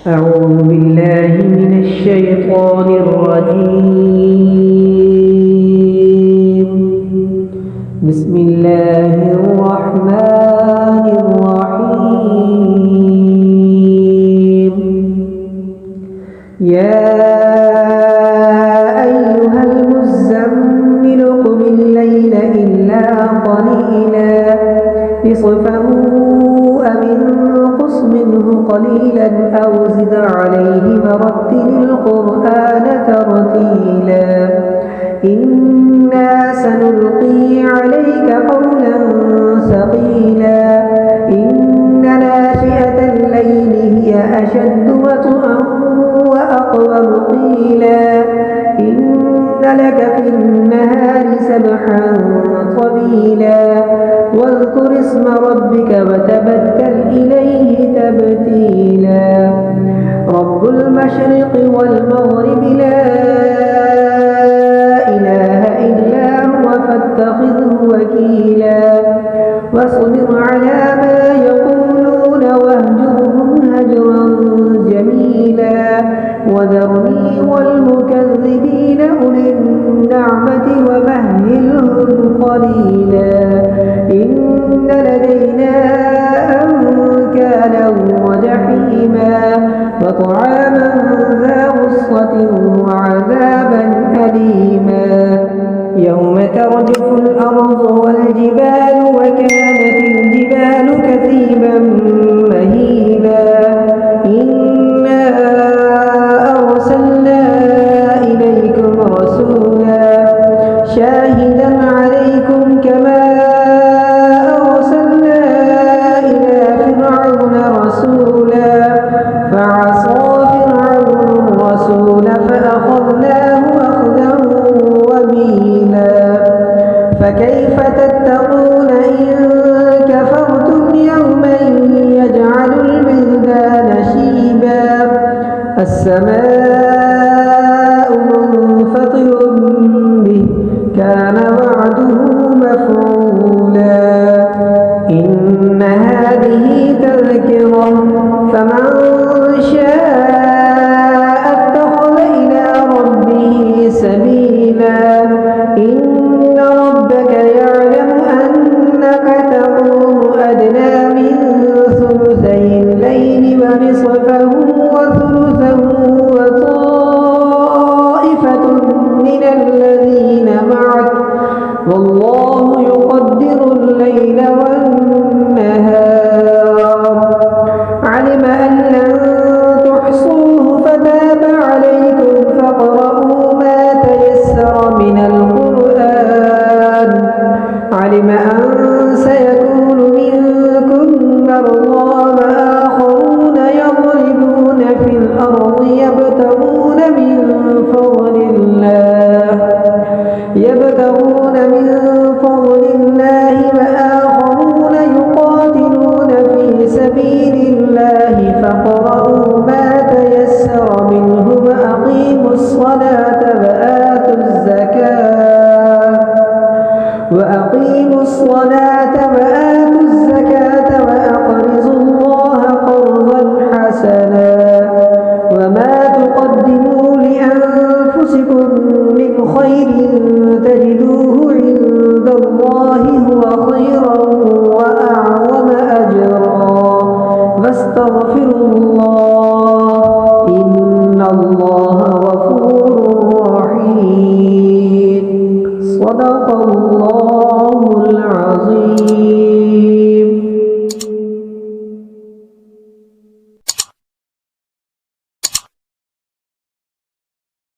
أعوذ بالله من الشيطان الرجيم. بسم الله الرحمن الرحيم. يا أيها المزمل قم الليل إلا قليلا نصفه أو انقص منه قليلا أو زد عليه ورتل القرآن ترتيلا إنا سنلقي عليك قولا ثقيلا إن ناشئة الليل هي أشد وطئا وأقوم قيلا إن لك في النهار سبحا طويلا واذكر اسم ربك وتبتل إليه تبتيلا رب المشرق والمغرب لا إله إلا هو فاتخذه وكيلا واصبر على ما يقولون واهجرهم هجرا جميلا وذرني والمكذبين أولي النعمة ومهلهم قليلا إن لدينا أنكالا وجحيما وطعاما ذا غصة وعذابا أليما يوم ترجف الأرض والجبال وكانت الجبال كثيبا مهيلا إنا أرسلنا إليكم رسولا شاهدا عليكم كما أرسلنا إلى فرعون رسولا فعصى فرعون الرسول فأخذناه أخذا وبيلا فكيف تتقون إن كفرتم يوما يجعل الولدان شيبا السماء منفطر به كان وعده مفعولا إن هذه تذكرة فمن شاء اتخذ إلى ربه سبيلا إن ربك يعلم أنك تقوم أدنى من ثلثي الليل ونصفه وثلثه وطائفة من الذين معك والله يقدر الليل والنهار علم أن لن تحصوه فتاب عليكم فاقرؤوا ما تيسر من القرآن علم أن سيكون منكم مرضى وآخرون يضربون في الأرض يبتغون من فضل الله وآخرون يقاتلون في سبيل الله فاقرؤوا ما تيسر منه وأقيموا الصلاة وآتوا الزكاة وأقرضوا الله قرضا حسنا وما تقدموا لأنفسكم من خير تجدوه عند الله هو خيرا وأعظم أجرا واستغفروا الله إن الله غفور رحيم صدق الله